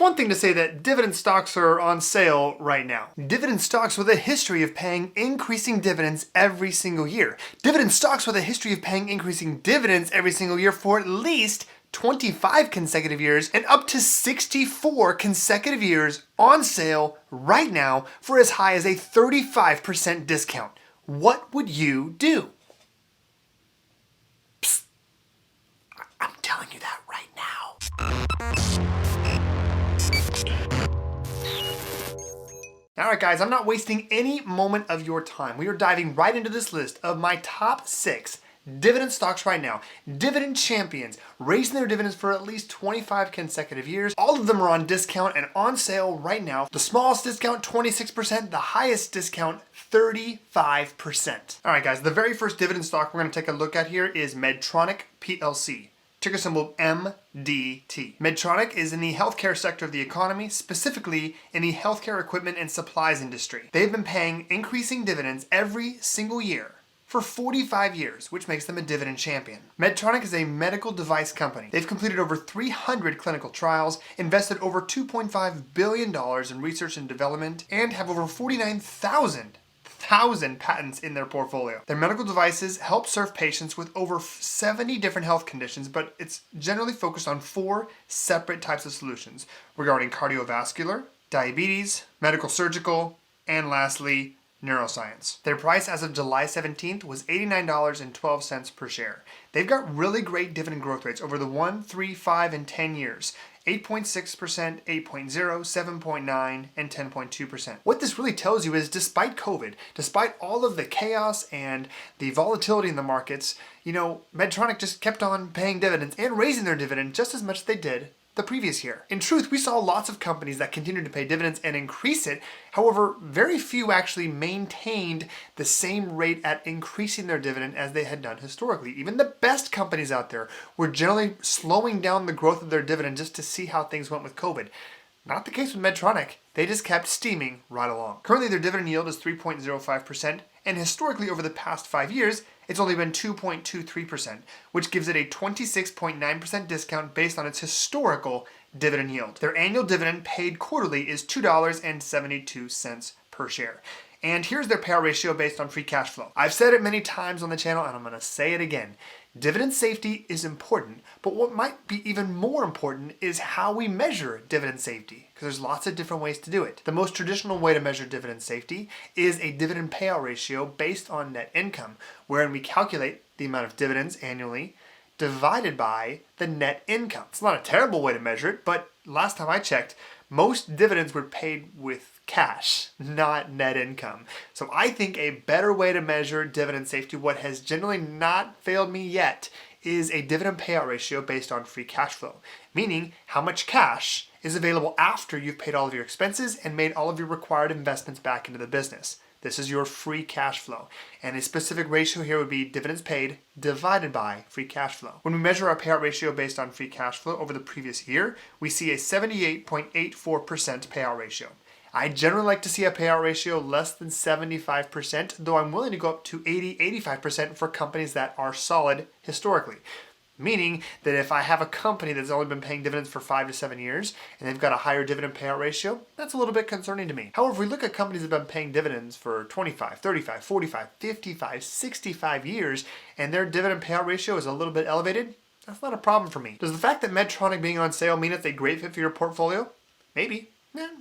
one thing to say that dividend stocks are on sale right now. Dividend stocks with a history of paying increasing dividends every single year. Dividend stocks with a history of paying increasing dividends every single year for at least 25 consecutive years and up to 64 consecutive years on sale right now for as high as a 35% discount. What would you do? Psst. I'm telling you that right now. Alright guys, I'm not wasting any moment of your time. We are diving right into this list of my top 6 dividend stocks right now. Dividend champions, raising their dividends for at least 25 consecutive years. All of them are on discount and on sale right now. The smallest discount, 26%. The highest discount, 35%. Alright guys, the very first dividend stock we're going to take a look at here is MEDTRONIC PLC. Ticker symbol MDT. MEDTRONIC is in the healthcare sector of the economy, specifically in the healthcare equipment and supplies industry. They've been paying increasing dividends every single year for 45 years, which makes them a dividend champion. MEDTRONIC is a medical device company. They've completed over 300 clinical trials, invested over $2.5 billion in research and development, and have over 49,000 patents in their portfolio. Their medical devices help serve patients with over 70 different health conditions, but it's generally focused on 4 separate types of solutions regarding cardiovascular, diabetes, medical surgical, and lastly, neuroscience. Their price as of July 17th was $89.12 per share. They've got really great dividend growth rates over the 1, 3, 5, and 10 years. 8.6%, 8.0, 7.9, and 10.2%. What this really tells you is despite COVID, despite all of the chaos and the volatility in the markets, MEDTRONIC just kept on paying dividends and raising their dividend just as much as they did the previous year. In truth, we saw lots of companies that continued to pay dividends and increase it. However, very few actually maintained the same rate at increasing their dividend as they had done historically. Even the best companies out there were generally slowing down the growth of their dividend just to see how things went with COVID. Not the case with MEDTRONIC. They just kept steaming right along. Currently, their dividend yield is 3.05%, and historically over the past 5 years, it's only been 2.23%, which gives it a 26.9% discount based on its historical dividend yield. Their annual dividend paid quarterly is $2.72 per share. And here's their payout ratio based on free cash flow. I've said it many times on the channel, and I'm going to say it again. Dividend safety is important, but what might be even more important is how we measure dividend safety, because there's lots of different ways to do it. The most traditional way to measure dividend safety is a dividend payout ratio based on net income, wherein we calculate the amount of dividends annually divided by the net income. It's not a terrible way to measure it, but last time I checked, most dividends were paid with cash, not net income. So I think a better way to measure dividend safety, what has generally not failed me yet, is a dividend payout ratio based on free cash flow, meaning how much cash is available after you've paid all of your expenses and made all of your required investments back into the business. This is your free cash flow. And a specific ratio here would be dividends paid divided by free cash flow. When we measure our payout ratio based on free cash flow over the previous year, we see a 78.84% payout ratio. I generally like to see a payout ratio less than 75%, though I'm willing to go up to 80-85% for companies that are solid historically. Meaning that if I have a company that's only been paying dividends for 5 to 7 years and they've got a higher dividend payout ratio, that's a little bit concerning to me. However, if we look at companies that have been paying dividends for 25, 35, 45, 55, 65 years and their dividend payout ratio is a little bit elevated, that's not a problem for me. Does the fact that MEDTRONIC being on sale mean it's a great fit for your portfolio? Maybe.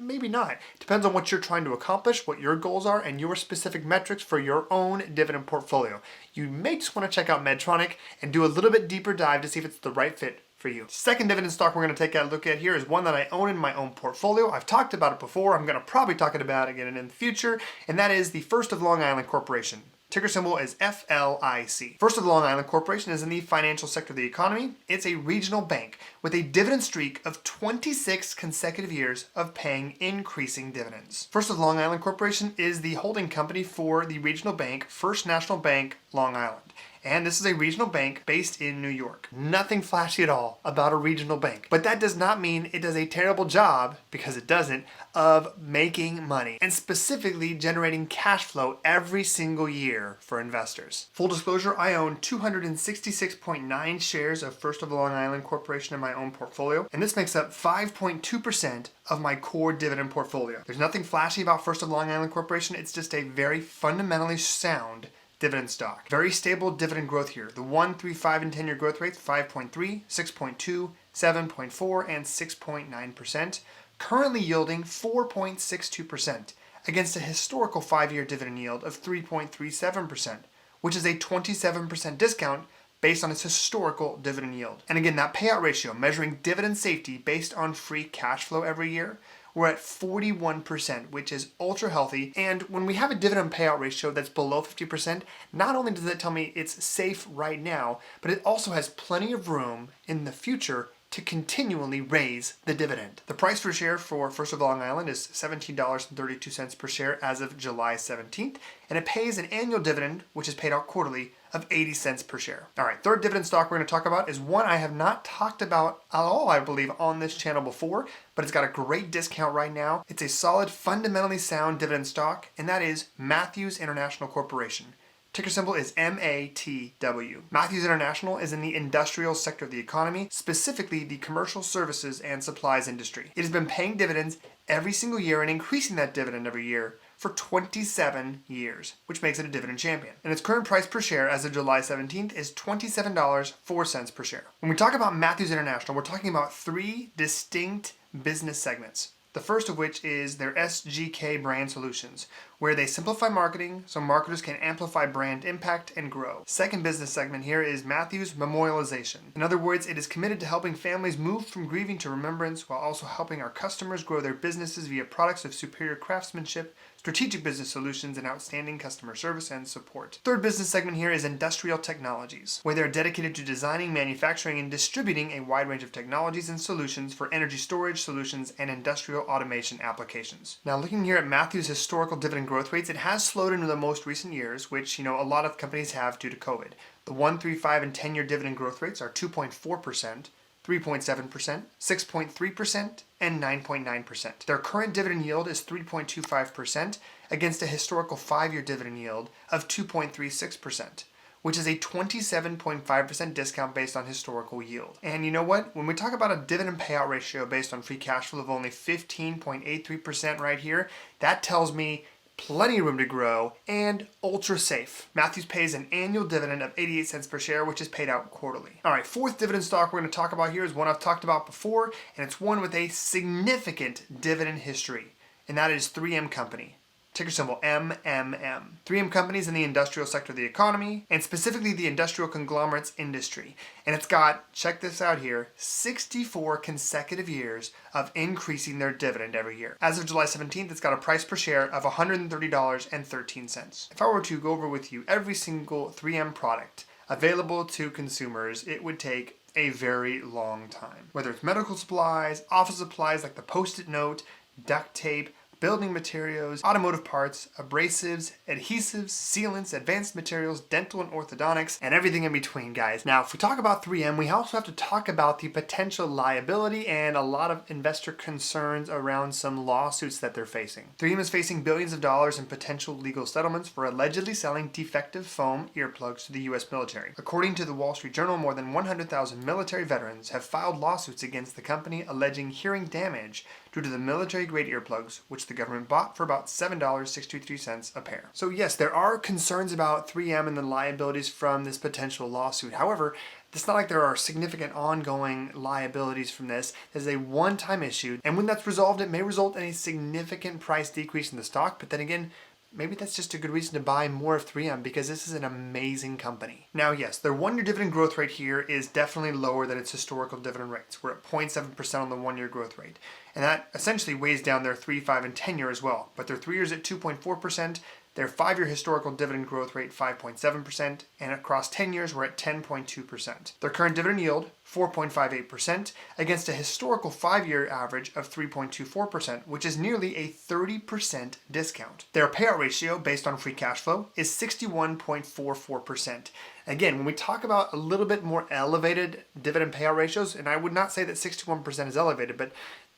Maybe not. Depends on what you're trying to accomplish, what your goals are, and your specific metrics for your own dividend portfolio. You may just want to check out MEDTRONIC and do a little bit deeper dive to see if it's the right fit for you. Second dividend stock we're going to take a look at here is one that I own in my own portfolio. I've talked about it before. I'm going to probably talk about it again in the future, and that is the First of Long Island Corporation. Ticker symbol is FLIC. First of Long Island Corporation is in the financial sector of the economy. It's a regional bank with a dividend streak of 26 consecutive years of paying increasing dividends. First of Long Island Corporation is the holding company for the regional bank, First National Bank, Long Island. And this is a regional bank based in New York. Nothing flashy at all about a regional bank. But that does not mean it does a terrible job, because it doesn't, of making money and specifically generating cash flow every single year for investors. Full disclosure, I own 266.9 shares of First of Long Island Corporation in my own portfolio, and this makes up 5.2% of my core dividend portfolio. There's nothing flashy about First of Long Island Corporation. It's just a very fundamentally sound dividend stock. Very stable dividend growth here. The 1, 3, 5, and 10-year growth rates, 5.3, 6.2, 7.4, and 6.9%, currently yielding 4.62% against a historical 5-year dividend yield of 3.37%, which is a 27% discount based on its historical dividend yield. And again, that payout ratio, measuring dividend safety based on free cash flow every year, we're at 41%, which is ultra healthy. And when we have a dividend payout ratio that's below 50%, not only does that tell me it's safe right now, but it also has plenty of room in the future to continually raise the dividend. The price per share for First of Long Island is $17.32 per share as of July 17th, and it pays an annual dividend, which is paid out quarterly, of 80 cents per share. All right, third dividend stock we're going to talk about is one I have not talked about at all, I believe, on this channel before, but it's got a great discount right now. It's a solid, fundamentally sound dividend stock, and that is Matthews International Corporation. Ticker symbol is MATW. Matthews International is in the industrial sector of the economy, specifically the commercial services and supplies industry. It has been paying dividends every single year and increasing that dividend every year for 27 years, which makes it a dividend champion. And its current price per share as of July 17th is $27.04 per share. When we talk about Matthews International, we're talking about 3 distinct business segments. The first of which is their SGK brand solutions, where they simplify marketing so marketers can amplify brand impact and grow. Second business segment here is Matthews Memorialization. In other words, it is committed to helping families move from grieving to remembrance while also helping our customers grow their businesses via products of superior craftsmanship, strategic business solutions, and outstanding customer service and support. Third business segment here is Industrial Technologies, where they're dedicated to designing, manufacturing, and distributing a wide range of technologies and solutions for energy storage solutions and industrial automation applications. Now, looking here at Matthews' historical dividend growth rates, it has slowed in the most recent years, which a lot of companies have due to COVID. The 1, 3, 5, and 10-year dividend growth rates are 2.4%, 3.7%, 6.3%, and 9.9%. Their current dividend yield is 3.25% against a historical 5-year dividend yield of 2.36%, which is a 27.5% discount based on historical yield. And you know what? When we talk about a dividend payout ratio based on free cash flow of only 15.83% right here, that tells me plenty of room to grow, and ultra safe. Matthews pays an annual dividend of 88 cents per share, which is paid out quarterly. All right, fourth dividend stock we're going to talk about here is one I've talked about before, and it's one with a significant dividend history, and that is 3M Company. Ticker symbol MMM. 3M Company is in the industrial sector of the economy, and specifically the industrial conglomerates industry. And it's got, check this out here, 64 consecutive years of increasing their dividend every year. As of July 17th, it's got a price per share of $130.13. If I were to go over with you every single 3M product available to consumers, it would take a very long time. Whether it's medical supplies, office supplies like the Post-it note, duct tape, building materials, automotive parts, abrasives, adhesives, sealants, advanced materials, dental and orthodontics, and everything in between, guys. Now, if we talk about 3M, we also have to talk about the potential liability and a lot of investor concerns around some lawsuits that they're facing. 3M is facing billions of dollars in potential legal settlements for allegedly selling defective foam earplugs to the U.S. military. According to the Wall Street Journal, more than 100,000 military veterans have filed lawsuits against the company alleging hearing damage due to the military-grade earplugs, which the government bought for about $7.63 a pair. So yes, there are concerns about 3M and the liabilities from this potential lawsuit. However, it's not like there are significant ongoing liabilities from this. This is a one-time issue, and when that's resolved, it may result in a significant price decrease in the stock, but then again, maybe that's just a good reason to buy more of 3M because this is an amazing company. Now, yes, their 1-year dividend growth rate here is definitely lower than its historical dividend rates. We're at 0.7% on the 1-year growth rate. And that essentially weighs down their 3, 5, and 10-year as well. But their 3 years at 2.4%, Their 5-year historical dividend growth rate 5.7%, and across 10 years we're at 10.2%. Their current dividend yield 4.58% against a historical 5-year average of 3.24%, which is nearly a 30% discount. Their payout ratio based on free cash flow is 61.44%. Again, when we talk about a little bit more elevated dividend payout ratios, and I would not say that 61% is elevated, but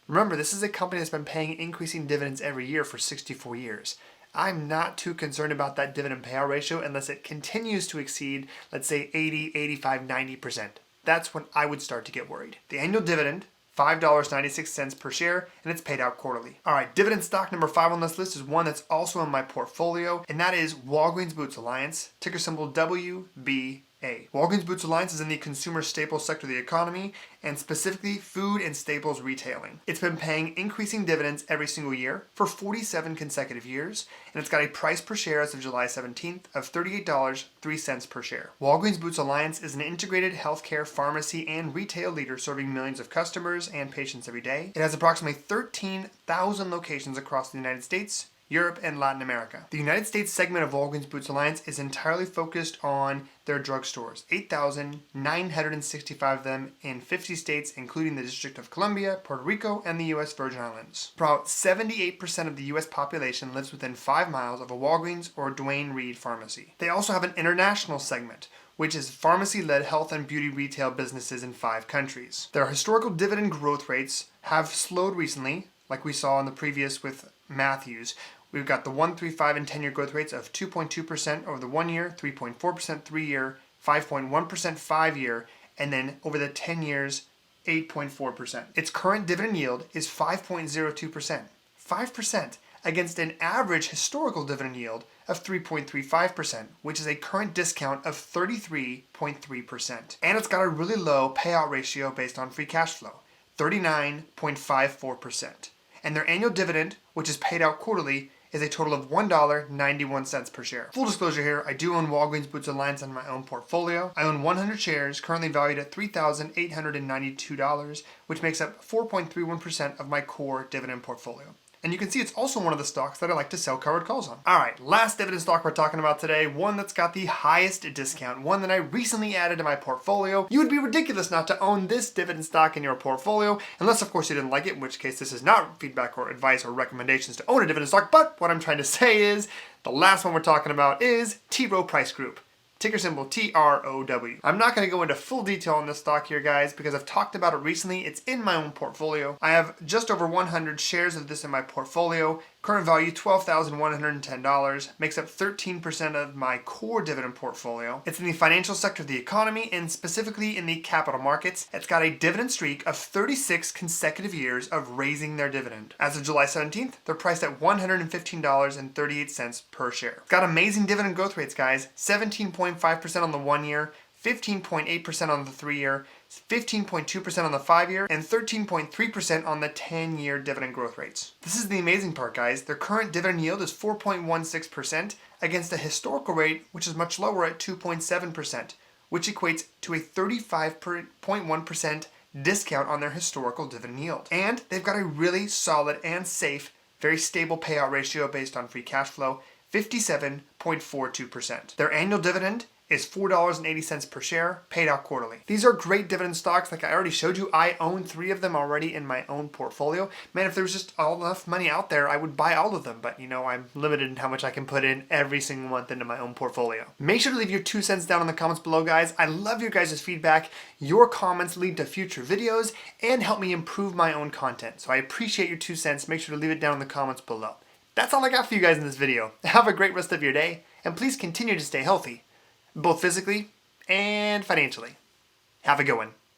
remember, this is a company that's been paying increasing dividends every year for 64 years. I'm not too concerned about that dividend payout ratio unless it continues to exceed, let's say, 80, 85, 90%. That's when I would start to get worried. The annual dividend, $5.96 per share, and it's paid out quarterly. All right, dividend stock number 5 on this list is one that's also in my portfolio, and that is Walgreens Boots Alliance, ticker symbol WBA. Walgreens Boots Alliance is in the consumer staples sector of the economy, and specifically food and staples retailing. It's been paying increasing dividends every single year for 47 consecutive years, and it's got a price per share as of July 17th of $38.03 per share. Walgreens Boots Alliance is an integrated healthcare, pharmacy, and retail leader serving millions of customers and patients every day. It has approximately 13,000 locations across the United States, Europe, and Latin America. The United States segment of Walgreens Boots Alliance is entirely focused on their drugstores, 8,965 of them in 50 states, including the District of Columbia, Puerto Rico, and the U.S. Virgin Islands. About 78% of the U.S. population lives within 5 miles of a Walgreens or Duane Reade pharmacy. They also have an international segment, which is pharmacy-led health and beauty retail businesses in 5 countries. Their historical dividend growth rates have slowed recently, like we saw in the previous with Matthews. We've got the 1, 3, 5, and 10-year growth rates of 2.2% over the 1 year, 3.4% 3-year, 5.1% 5-year, and then over the 10 years, 8.4%. Its current dividend yield is 5.02%. 5% against an average historical dividend yield of 3.35%, which is a current discount of 33.3%. And it's got a really low payout ratio based on free cash flow, 39.54%. And their annual dividend, which is paid out quarterly, is a total of $1.91 per share. Full disclosure here, I do own Walgreens Boots Alliance in my own portfolio. I own 100 shares, currently valued at $3,892, which makes up 4.31% of my core dividend portfolio. And you can see it's also one of the stocks that I like to sell covered calls on. All right, last dividend stock we're talking about today, one that's got the highest discount, one that I recently added to my portfolio. You would be ridiculous not to own this dividend stock in your portfolio, unless of course you didn't like it, in which case this is not feedback or advice or recommendations to own a dividend stock, but what I'm trying to say is the last one we're talking about is TROW Price Group. Ticker symbol TROW. I'm not going to go into full detail on this stock here, guys, because I've talked about it recently. It's in my own portfolio. I have just over 100 shares of this in my portfolio. Current value $12,110, makes up 13% of my core dividend portfolio. It's in the financial sector of the economy and specifically in the capital markets. It's got a dividend streak of 36 consecutive years of raising their dividend. As of July 17th, they're priced at $115.38 per share. It's got amazing dividend growth rates, guys. 17.5% on the 1 year, 15.8% on the 3 year, 15.2% on the 5 year, and 13.3% on the 10-year dividend growth rates. This is the amazing part, guys. Their current dividend yield is 4.16% against a historical rate, which is much lower at 2.7%, which equates to a 35.1% discount on their historical dividend yield. And they've got a really solid and safe, very stable payout ratio based on free cash flow, 57.42%. Their annual dividend is $4.80 per share, paid out quarterly. These are great dividend stocks. Like I already showed you, I own 3 of them already in my own portfolio. Man, if there was just enough money out there, I would buy all of them. But you know, I'm limited in how much I can put in every single month into my own portfolio. Make sure to leave your 2 cents down in the comments below, guys. I love your guys' feedback. Your comments lead to future videos and help me improve my own content. So I appreciate your 2 cents. Make sure to leave it down in the comments below. That's all I got for you guys in this video. Have a great rest of your day, and please continue to stay healthy, both physically and financially. Have a good one.